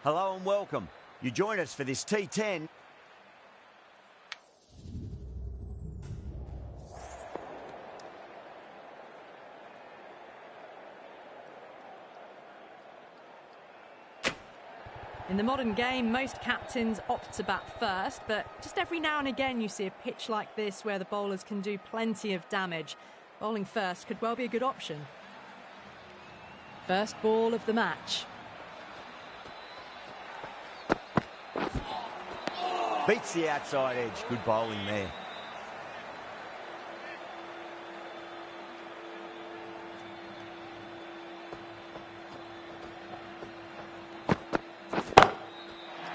Hello and welcome. You join us for this T10. In the modern game, most captains opt to bat first, but just every now and again you see a pitch like this where the bowlers can do plenty of damage. Bowling first could well be a good option. First ball of the match. Beats the outside edge. Good bowling there.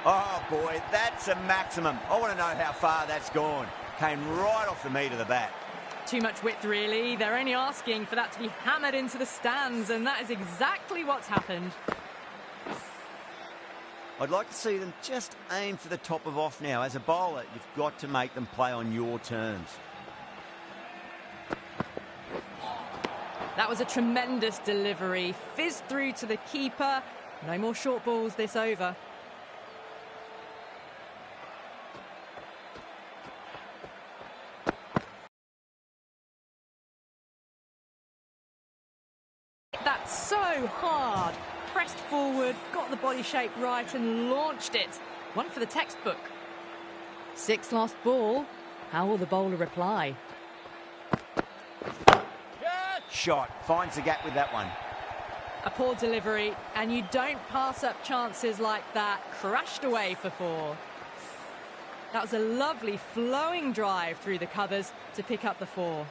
Oh boy, that's a maximum. I want to know how far that's gone. Came right off the meat of the bat. Too much width, really. They're only asking for that to be hammered into the stands, and that is exactly what's happened. I'd like to see them just aim for the top of off now. As a bowler, you've got to make them play on your terms. That was a tremendous delivery. Fizzed through to the keeper. No more short balls this over. That's so hard. Pressed forward, got the body shape right and launched it. One for the textbook. 6 last ball. How will the bowler reply? Shot. Finds the gap with that one. A poor delivery, and you don't pass up chances like that. Crashed away for 4. That was a lovely flowing drive through the covers to pick up the 4.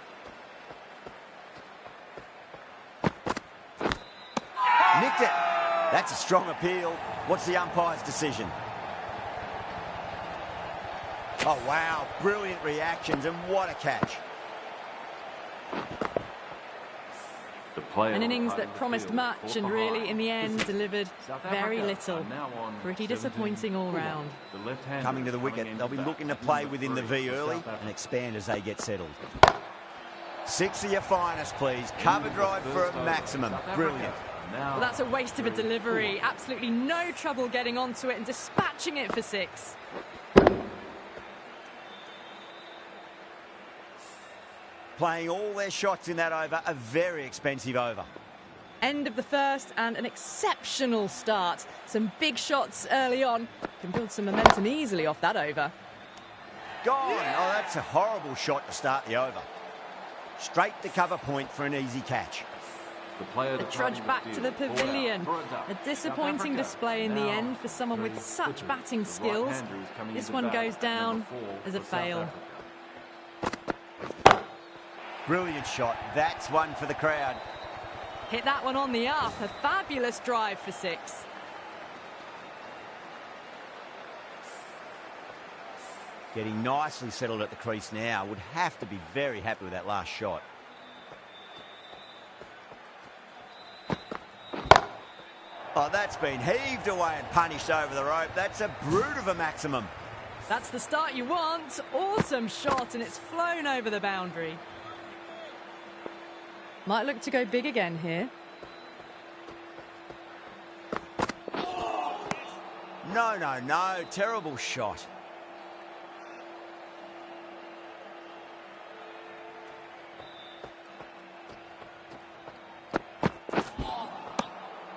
Nicked it. That's a strong appeal. What's the umpire's decision? Oh, wow. Brilliant reactions, and what a catch. An innings that promised much and really, in the end, delivered very little. Pretty disappointing all round. Coming to the wicket, they'll be looking to play within the V early and expand as they get settled. 6 of your finest, please. Cover drive for a maximum. Brilliant. Well, that's a waste of a delivery. Absolutely no trouble getting onto it and dispatching it for 6. Playing all their shots in that over, a very expensive over. End of the first and an exceptional start. Some big shots early on. Can build some momentum easily off that over. Gone. Oh, that's a horrible shot to start the over. Straight to cover point for an easy catch. A trudge back to the pavilion. A disappointing display in the end for someone with such batting skills. This one goes down as a fail. Brilliant shot. That's one for the crowd. Hit that one on the up. A fabulous drive for 6. Getting nicely settled at the crease now. Would have to be very happy with that last shot. Oh, that's been heaved away and punished over the rope. That's a brute of a maximum. That's the start you want. Awesome shot, and it's flown over the boundary. Might look to go big again here. No, no, no. Terrible shot.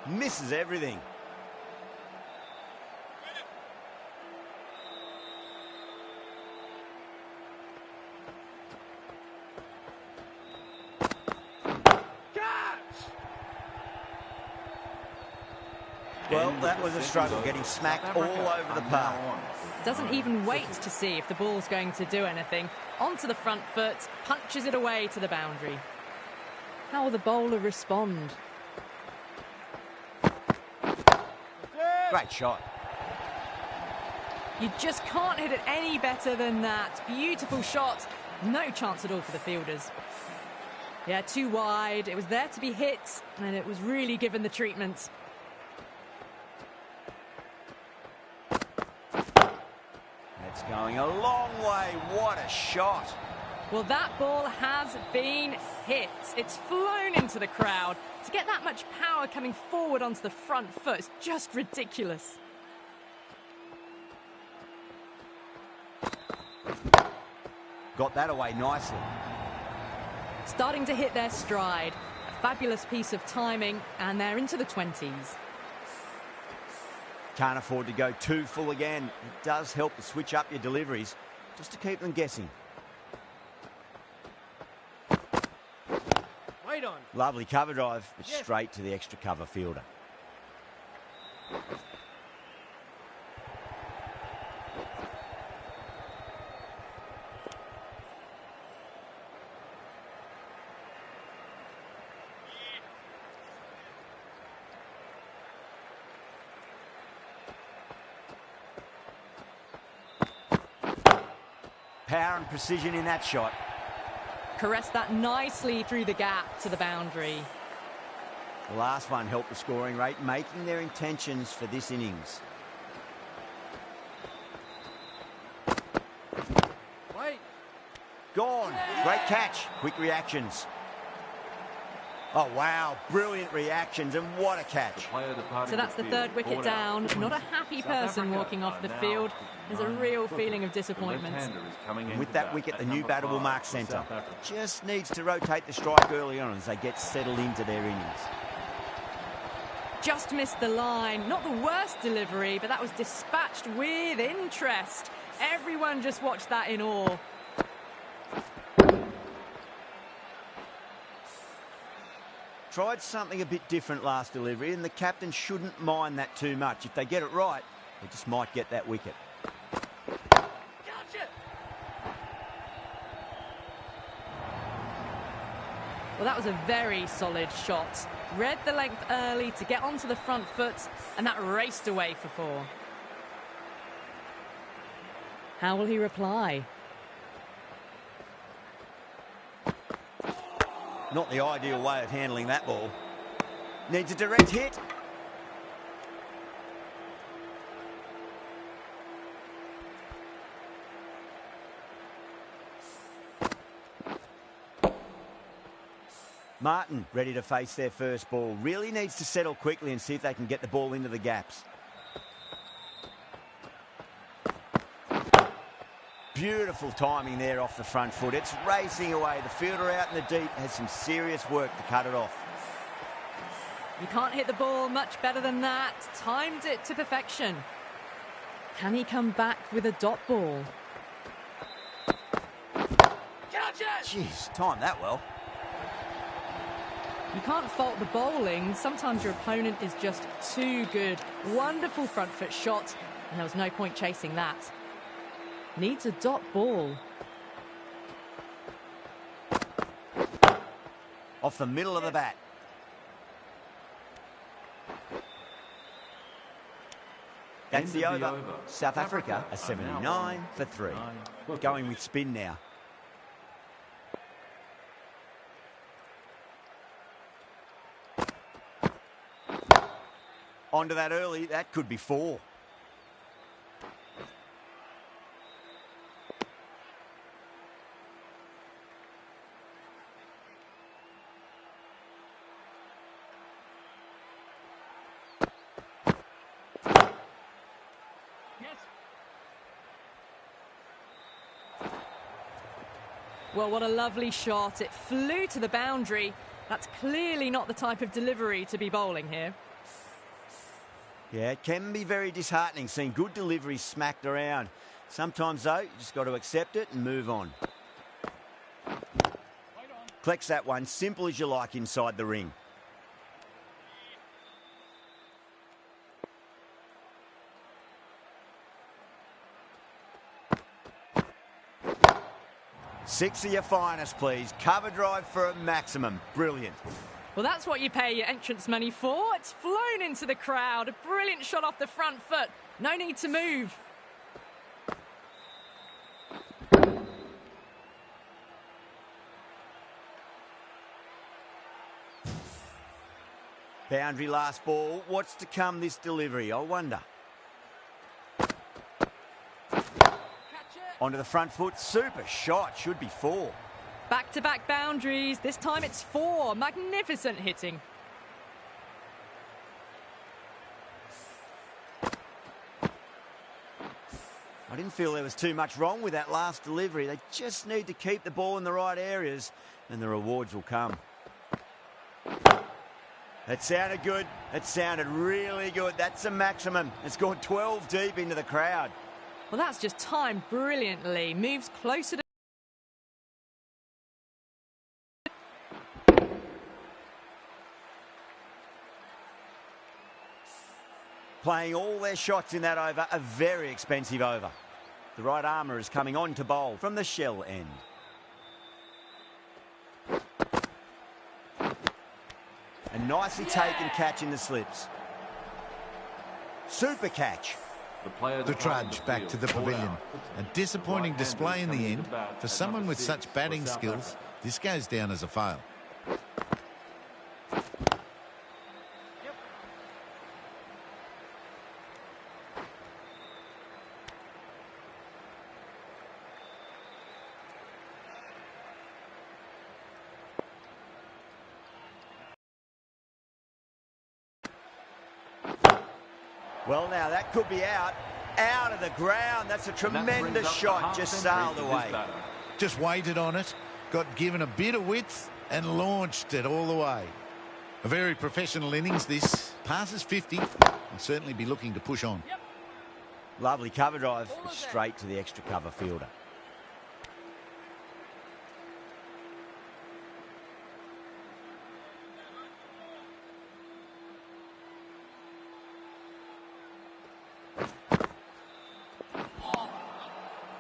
Misses everything. Well, that was a struggle, getting smacked all over the park. Doesn't even wait to see if the ball's going to do anything. Onto the front foot, punches it away to the boundary. How will the bowler respond? Great shot. You just can't hit it any better than that. Beautiful shot. No chance at all for the fielders. Yeah, too wide. It was there to be hit, and it was really given the treatment. It's going a long way. What a shot. Well, that ball has been hit. It's flown into the crowd. To get that much power coming forward onto the front foot is just ridiculous. got that away nicely. Starting to hit their stride. A fabulous piece of timing, and they're into the 20s. Can't afford to go too full again. It does help to switch up your deliveries, just to keep them guessing. Wait on. Lovely cover drive, but straight to the extra cover fielder. Power and precision in that shot. Caressed that nicely through the gap to the boundary. The last one helped the scoring rate, making their intentions for this innings. Wait. Gone. Great catch. Quick reactions. Oh, wow. Brilliant reactions, and what a catch. So that's the third wicket down. Not a happy person walking off the field. There's a real feeling of disappointment. And with that wicket, the new batter will mark centre. Just needs to rotate the strike early on as they get settled into their innings. Just missed the line. Not the worst delivery, but that was dispatched with interest. Everyone just watched that in awe. Tried something a bit different last delivery, and the captain shouldn't mind that too much. If they get it right, they just might get that wicket. Gotcha. Well, that was a very solid shot. Read the length early to get onto the front foot, and that raced away for 4. How will he reply? Not the ideal way of handling that ball. Needs a direct hit. Martin ready to face their first ball. Really needs to settle quickly and see if they can get the ball into the gaps. Beautiful timing there off the front foot. It's racing away. The fielder out in the deep has some serious work to cut it off. You can't hit the ball much better than that. Timed it to perfection. Can he come back with a dot ball? Gotcha. Jeez, timed that well. You can't fault the bowling. Sometimes your opponent is just too good. Wonderful front foot shot, and there was no point chasing that. Needs a dot ball. Off the middle of the bat. That's the over. South Africa are 79 for 3. Going with spin now. Onto that early. That could be 4. Well, what a lovely shot. It flew to the boundary. That's clearly not the type of delivery to be bowling here. Yeah, it can be very disheartening seeing good deliveries smacked around. Sometimes, though, you just got to accept it and move on. Collects that one, simple as you like inside the ring. Six of your finest, please. Cover drive for a maximum. Brilliant. Well, that's what you pay your entrance money for. It's flown into the crowd. A brilliant shot off the front foot. No need to move. Boundary last ball. What's to come this delivery, I wonder. Onto the front foot. Super shot. Should be 4. Back-to-back boundaries. This time it's 4. Magnificent hitting. I didn't feel there was too much wrong with that last delivery. They just need to keep the ball in the right areas and the rewards will come. That sounded good. That sounded really good. That's a maximum. It's gone 12 deep into the crowd. Well, that's just timed brilliantly. Moves closer to... Playing all their shots in that over, a very expensive over. The right armour is coming on to bowl from the shell end. A nicely taken catch in the slips. Super catch. The trudge back to the pavilion. A disappointing display in the end. For someone with such batting skills, this goes down as a fail. Well, now that could be out of the ground. That's a tremendous shot, just sailed away. Just waited on it, got given a bit of width and launched it all the way. A very professional innings this. Passes 50. Will certainly be looking to push on. Lovely cover drive, but straight to the extra cover fielder.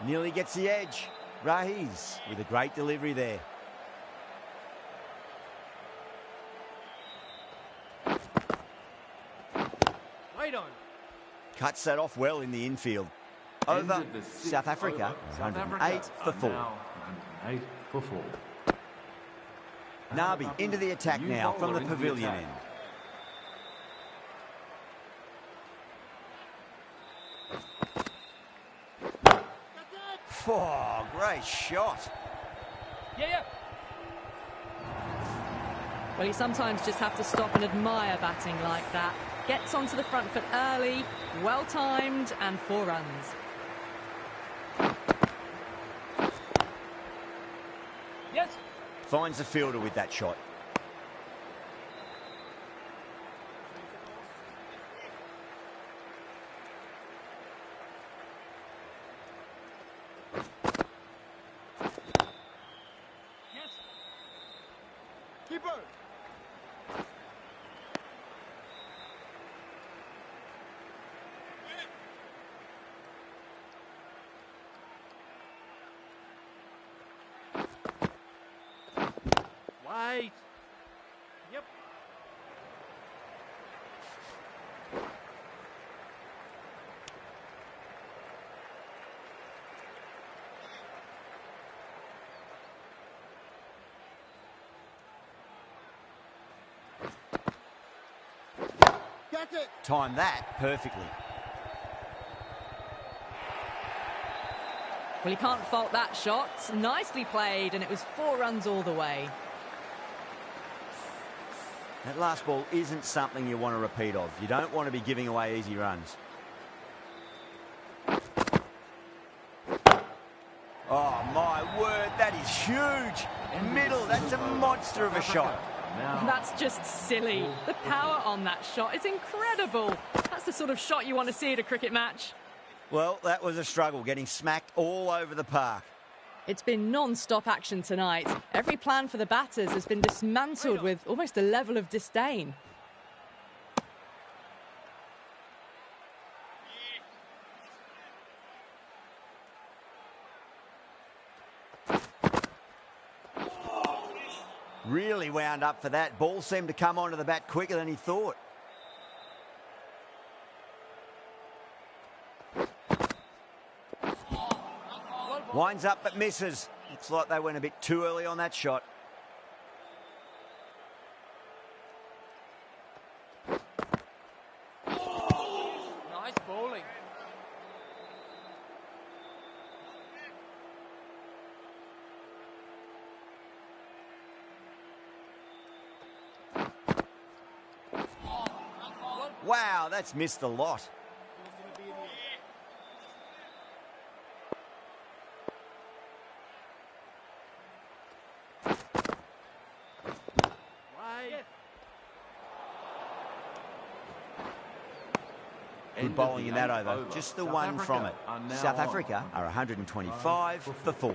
Nearly gets the edge. Rahiz with a great delivery there. Wait on. Cuts that off well in the infield. Over South Africa, 108 for 4. 108 for 4. Nabi into the attack now from the pavilion end. Oh, great shot. Yeah. Well, you sometimes just have to stop and admire batting like that. Gets onto the front foot early, well-timed, and 4 runs. Yes. Finds the fielder with that shot. Keeper. Wait. Yep. Timed that perfectly. Well, you can't fault that shot. Nicely played, and it was 4 runs all the way. That last ball isn't something you want to repeat of. You don't want to be giving away easy runs. Oh, my word, that is huge. Middle, that's a monster of a shot. That's just silly. The power on that shot is incredible. That's the sort of shot you want to see at a cricket match. Well, that was a struggle, getting smacked all over the park. It's been non-stop action tonight. Every plan for the batters has been dismantled with almost a level of disdain. Really wound up for that. Ball seemed to come onto the bat quicker than he thought. Winds up but misses. Looks like they went a bit too early on that shot. Nice bowling. Wow, that's missed a lot. Good bowling in that over. Just the one from it. South Africa are 125 for 4.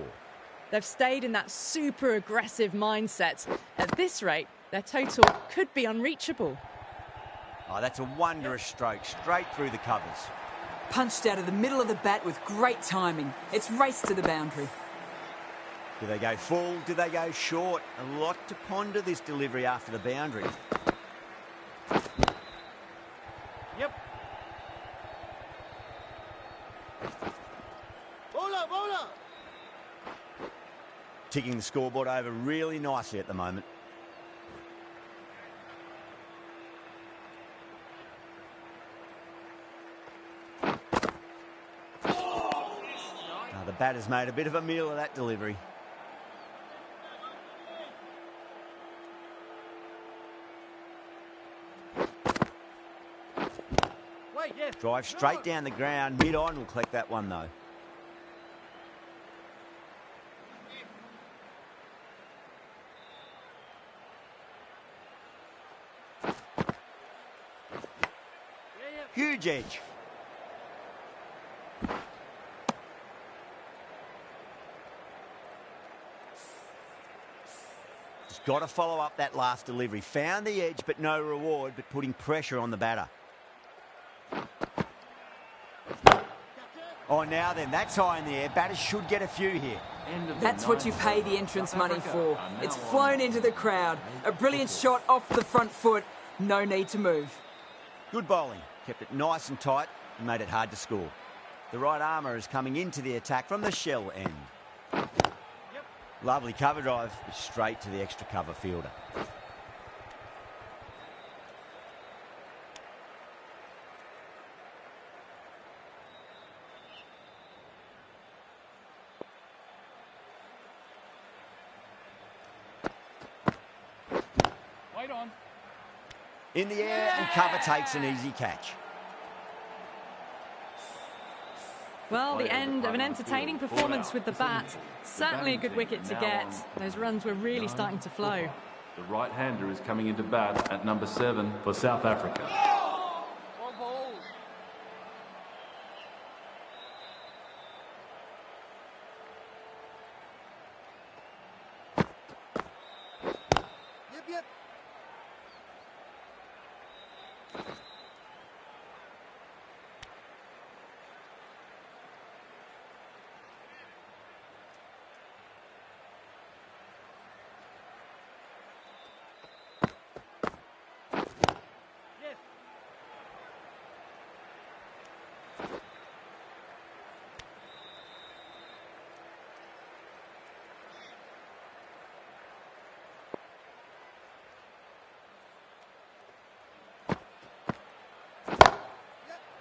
They've stayed in that super aggressive mindset. At this rate, their total could be unreachable. Oh, that's a wondrous stroke, straight through the covers. Punched out of the middle of the bat with great timing. It's raced to the boundary. Do they go full? Do they go short? A lot to ponder this delivery after the boundary. Yep. Bowler, bowler. Ticking the scoreboard over really nicely at the moment. The batter's made a bit of a meal of that delivery. Wait, yes. Drive straight down the ground. Mid-on will collect that one, though. Huge edge. Just got to follow up that last delivery. Found the edge, but no reward, but putting pressure on the batter. Oh, now then, that's high in the air. Batters should get a few here. That's what you pay the entrance money for. It's flown into the crowd. A brilliant shot off the front foot. No need to move. Good bowling. Kept it nice and tight and made it hard to score. The right armour is coming into the attack from the shell end. Yep. Lovely cover drive, straight to the extra cover fielder. Wait on. In the air, and cover takes an easy catch. Well, the end of an entertaining performance with the bat. Certainly a good wicket to get. Those runs were really starting to flow. The right-hander is coming into bat at number 7 for South Africa. One ball. Yep, yep.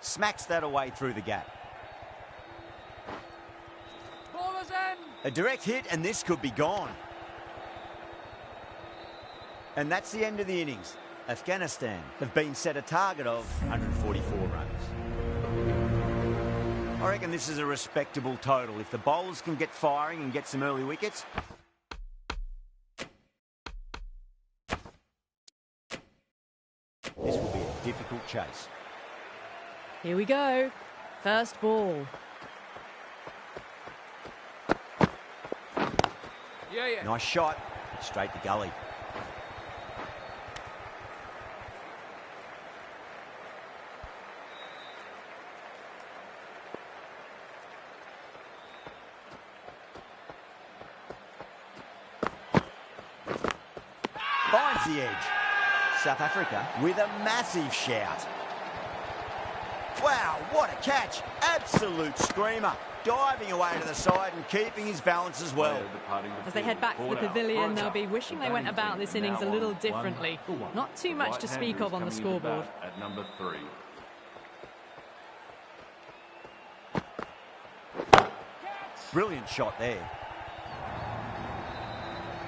Smacks that away through the gap. Ballers in. A direct hit, and this could be gone. And that's the end of the innings. Afghanistan have been set a target of 144 runs. I reckon this is a respectable total. If the bowlers can get firing and get some early wickets, this will be a difficult chase. Here we go. First ball. Yeah. Nice shot. Straight to gully. Finds the edge. South Africa with a massive shout. Wow, what a catch. Absolute screamer. Diving away to the side and keeping his balance as well. As they head back to the pavilion, they'll be wishing they went about this innings a little differently. Not too much to speak of on the scoreboard. At number 3. Brilliant shot there.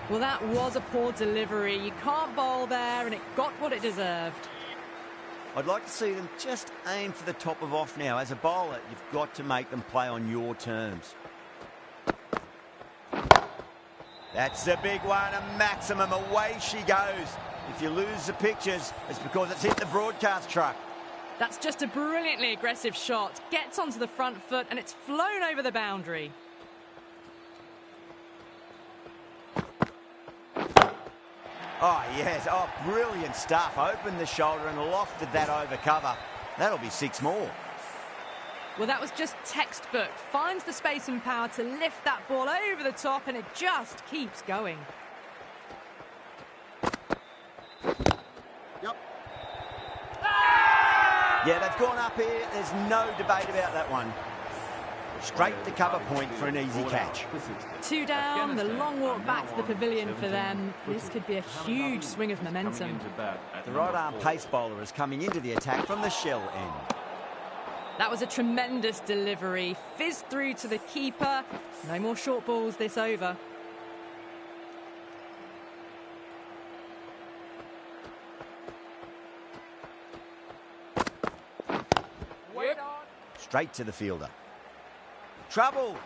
Well, that was a poor delivery. You can't bowl there, and it got what it deserved. I'd like to see them just aim for the top of off now. As a bowler, you've got to make them play on your terms. That's a big one, a maximum. Away she goes. If you lose the pictures, it's because it's hit the broadcast truck. That's just a brilliantly aggressive shot. Gets onto the front foot and it's flown over the boundary. Oh, yes. Oh, brilliant stuff. Opened the shoulder and lofted that over cover. That'll be 6 more. Well, that was just textbook. Finds the space and power to lift that ball over the top and it just keeps going. Yep. Yeah, they've gone up here. There's no debate about that one. Straight to cover point for an easy catch. 2 down, the long walk back to the pavilion for them. This could be a huge swing of momentum. The right-arm pace bowler is coming into the attack from the shell end. That was a tremendous delivery. Fizzed through to the keeper. No more short balls this over. Yep. Straight to the fielder. Trouble.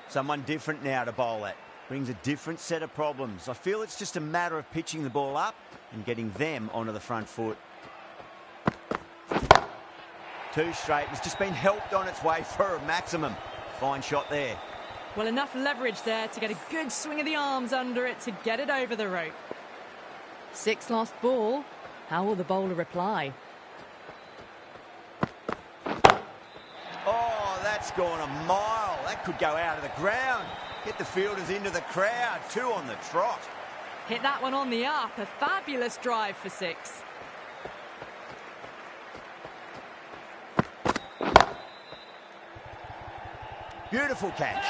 Someone different now to bowl at. Brings a different set of problems. I feel it's just a matter of pitching the ball up and getting them onto the front foot. 2 straight. It's just been helped on its way for a maximum. Fine shot there. Well, enough leverage there to get a good swing of the arms under it to get it over the rope. 6 lost ball. How will the bowler reply? Oh, that's gone a mile. That could go out of the ground. Get the fielders into the crowd. 2 on the trot. Hit that one on the up. A fabulous drive for 6. Beautiful catch.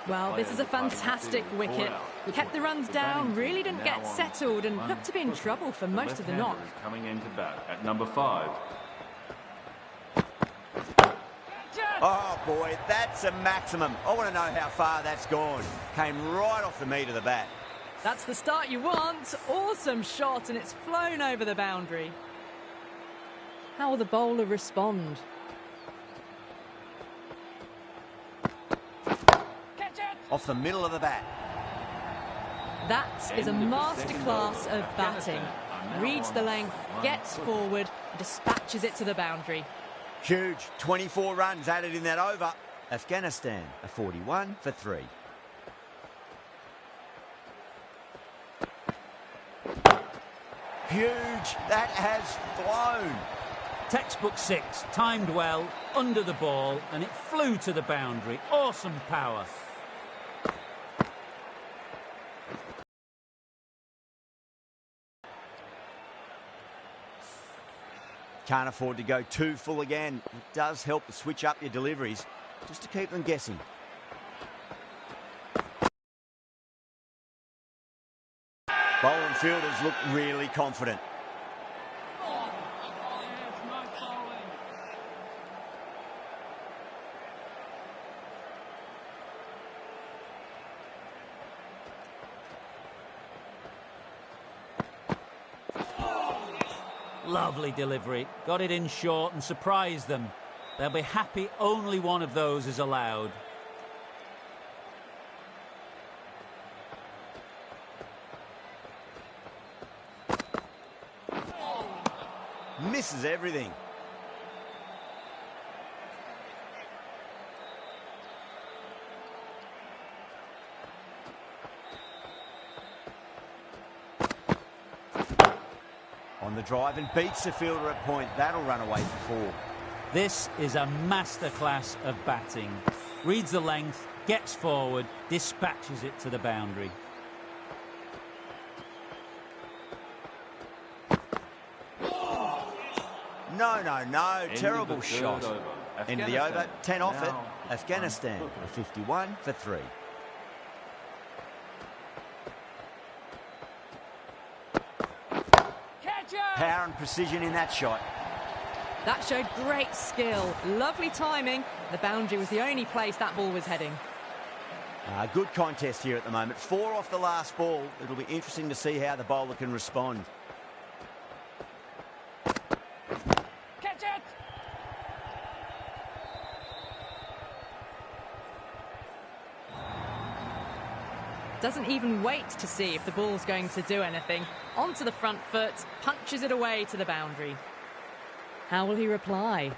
Well, this is a fantastic wicket. Kept the runs down, really didn't get settled and looked to be in trouble for most of the knock. Coming into bat at number 5. Oh, boy, that's a maximum. I want to know how far that's gone. Came right off the meat of the bat. That's the start you want. Awesome shot and it's flown over the boundary. How will the bowler respond? Off the middle of the bat. That is a masterclass of batting. Reads the length, gets forward, dispatches it to the boundary. Huge. 24 runs added in that over. Afghanistan, a 41 for 3. Huge. That has flown. Textbook 6, timed well, under the ball, and it flew to the boundary. Awesome power. Can't afford to go too full again. It does help to switch up your deliveries, just to keep them guessing. Bowling fielders look really confident. Lovely delivery. Got it in short and surprised them. They'll be happy only one of those is allowed. Misses everything. On the drive and beats the fielder at point. That'll run away for 4. This is a masterclass of batting. Reads the length, gets forward, dispatches it to the boundary. No. Terrible shot. End of the over. 10 off it. Now, Afghanistan, a 51 for 3. Power and precision in that shot. That showed great skill. Lovely timing. The boundary was the only place that ball was heading. Good contest here at the moment. 4 off the last ball. It'll be interesting to see how the bowler can respond. Catch it! Doesn't even wait to see if the ball's going to do anything. Onto the front foot, punches it away to the boundary. How will he reply?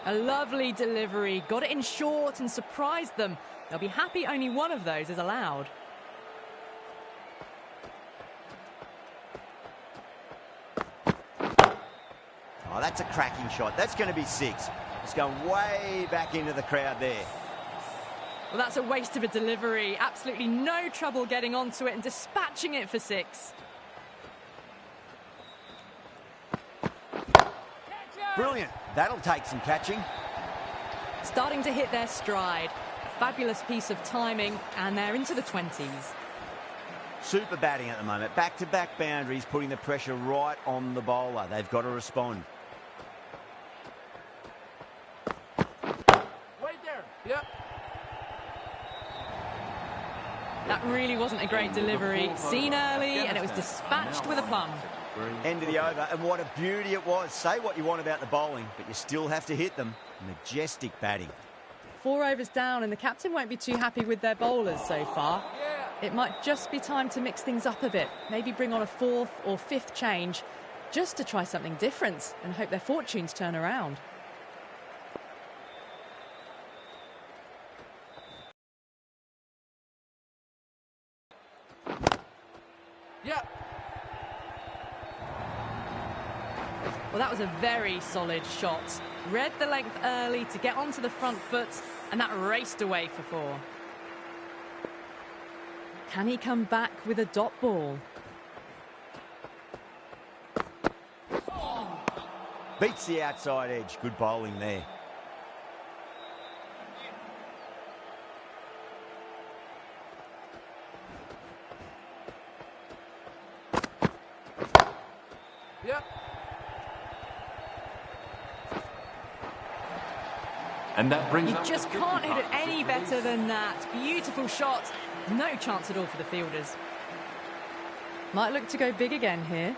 A lovely delivery, got it in short and surprised them. They'll be happy only one of those is allowed. Oh, that's a cracking shot. That's going to be 6. It's going way back into the crowd there. Well, that's a waste of a delivery. Absolutely no trouble getting onto it and dispatching it for 6. Brilliant. That'll take some catching. Starting to hit their stride. A fabulous piece of timing, and they're into the 20s. Super batting at the moment. Back-to-back boundaries, putting the pressure right on the bowler. They've got to respond. Wait there. Yep. That really wasn't a great delivery. Seen early, and it was dispatched with a plum. End of the over, and what a beauty it was. Say what you want about the bowling, but you still have to hit them. Majestic batting. 4 overs down, and the captain won't be too happy with their bowlers so far. It might just be time to mix things up a bit. Maybe bring on a 4th or 5th change, just to try something different and hope their fortunes turn around. Yep. Well, that was a very solid shot. Read the length early to get onto the front foot, and that raced away for 4. Can he come back with a dot ball? Beats the outside edge. Good bowling there. Yep. And that brings You up just the can't 50 hit it mark. any better than that. Beautiful shot. No chance at all for the fielders. Might look to go big again here.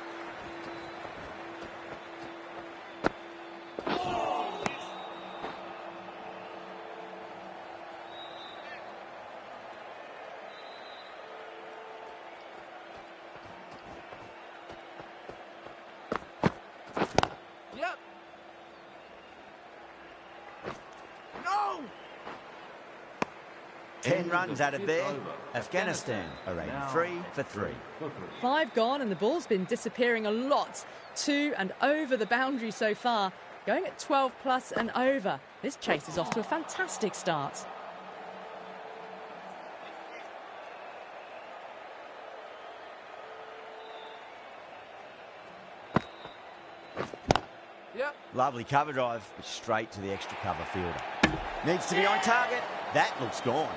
Yep. No! 10 runs added there. Afghanistan are 83 for 3. 5 gone, and the ball's been disappearing a lot to and over the boundary so far. Going at 12 plus and over. This chase is off to a fantastic start. Yep. Lovely cover drive, straight to the extra cover fielder. Needs to be on target. That looks gone.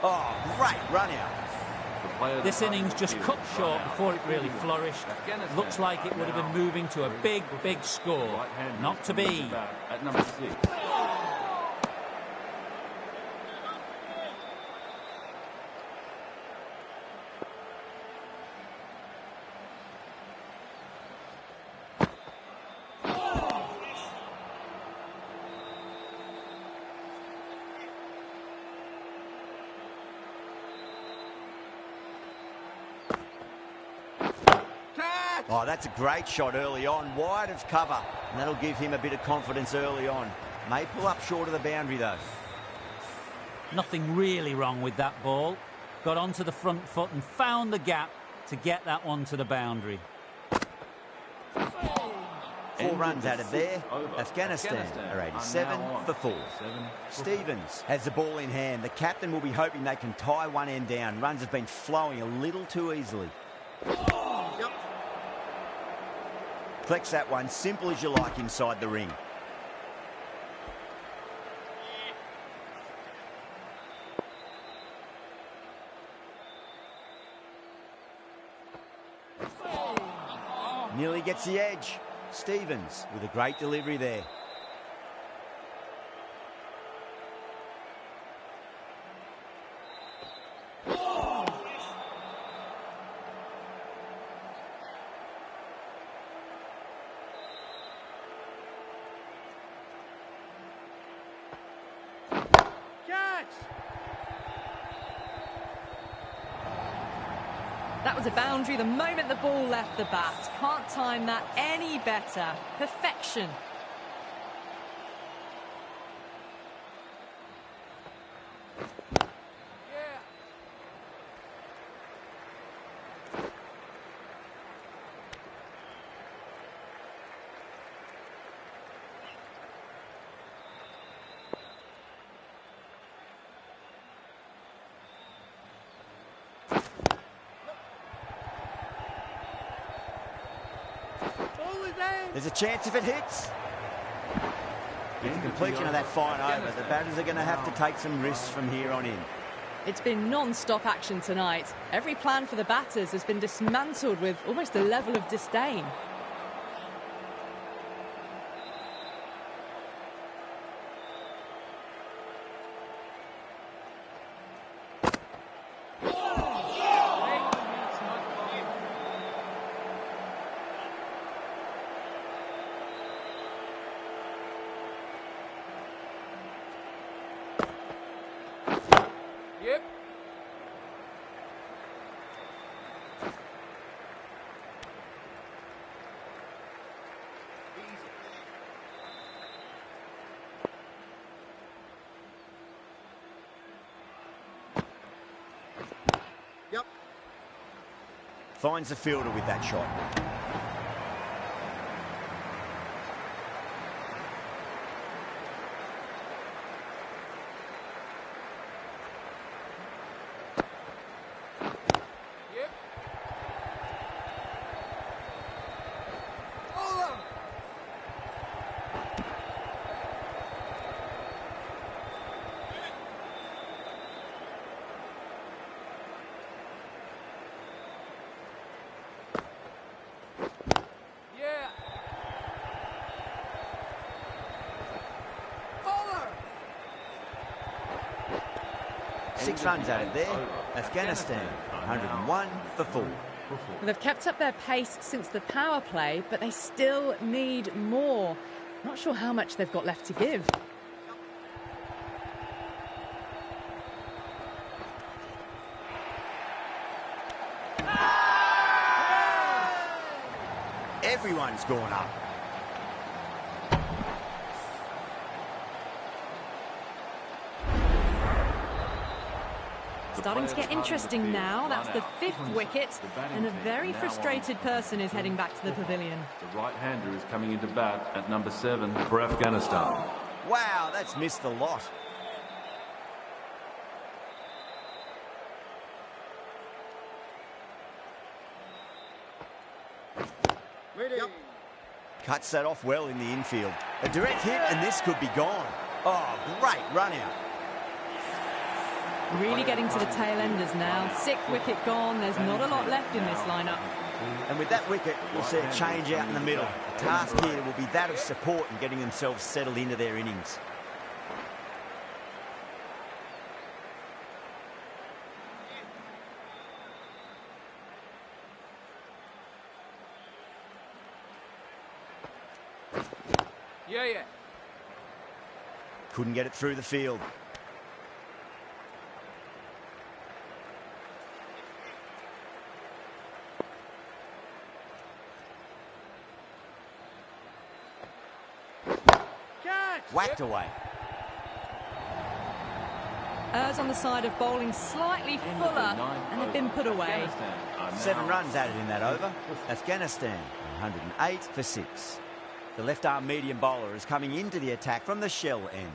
Oh, great run out. This innings just cut short before it really flourished. Looks like it would have been moving to a big, big score. Not to be. At number 6. Oh, that's a great shot early on, wide of cover, and that'll give him a bit of confidence early on. May pull up short of the boundary, though. Nothing really wrong with that ball. Got onto the front foot and found the gap to get that one to the boundary. 4 runs added there. Afghanistan are 87 for 4. Stevens has the ball in hand. The captain will be hoping they can tie one end down. Runs have been flowing a little too easily. Collects that one, simple as you like, inside the ring. Nearly gets the edge. Stevens with a great delivery there. Catch! That was a boundary the moment the ball left the bat. Can't time that any better. Perfection. Yeah. Ball is in. There's a chance if it hits. With the completion of that fine over, the batters are going to have to take some risks from here on in. It's been non-stop action tonight. Every plan for the batters has been dismantled with almost a level of disdain. Yep. Yep. Finds the fielder with that shot. Yep. Bowler. Yeah. Bowler. 6 runs added there. Afghanistan, 101 for 4. Well, they've kept up their pace since the power play, but they still need more. Not sure how much they've got left to give. Everyone's gone up. Starting to get interesting now. That's the 5th wicket, and a very frustrated person is heading back to the pavilion. The right-hander is coming into bat at number 7 for Afghanistan. Wow, that's missed the lot. Yep. Cuts that off well in the infield. A direct hit and this could be gone. Oh, great run out. Really getting to the tail enders now. 6th wicket gone. There's not a lot left in this lineup. And with that wicket, we'll see a change out in the middle. The task here will be that of support and getting themselves settled into their innings. Yeah. Couldn't get it through the field. Catch. Whacked away. Errs on the side of bowling slightly fuller, and they've been put away. 7 runs added in that over. Afghanistan, 108 for 6. The left-arm medium bowler is coming into the attack from the shell end.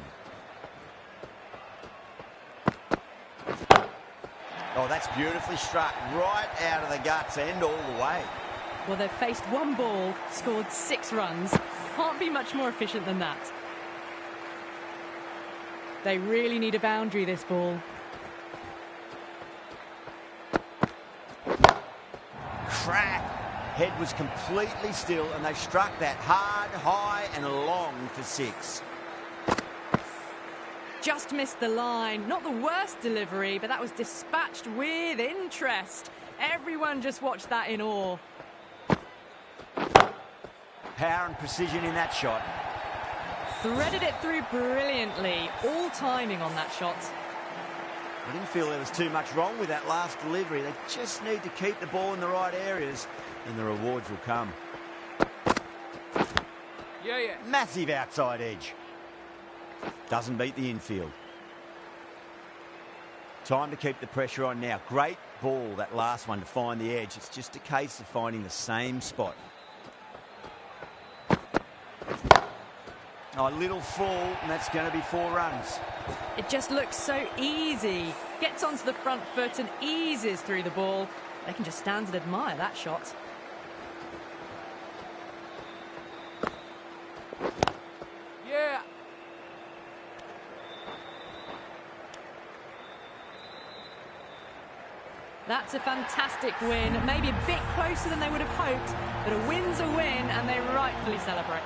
Oh, that's beautifully struck right out of the guts end all the way. Well, they've faced one ball, scored 6 runs. Can't be much more efficient than that. They really need a boundary, this ball. Crack. Head was completely still and they struck that hard, high and long for 6. Just missed the line. Not the worst delivery, but that was dispatched with interest. Everyone just watched that in awe. Power and precision in that shot. Threaded it through brilliantly. All timing on that shot. I didn't feel there was too much wrong with that last delivery. They just need to keep the ball in the right areas and the rewards will come. Yeah, yeah. Massive outside edge. Doesn't beat the infield. Time to keep the pressure on now. Great ball, that last one, to find the edge. It's just a case of finding the same spot. Oh, a little fall, and that's going to be 4 runs. It just looks so easy. Gets onto the front foot and eases through the ball. They can just stand and admire that shot. Yeah. That's a fantastic win. Maybe a bit closer than they would have hoped, but a win's a win, and they rightfully celebrate.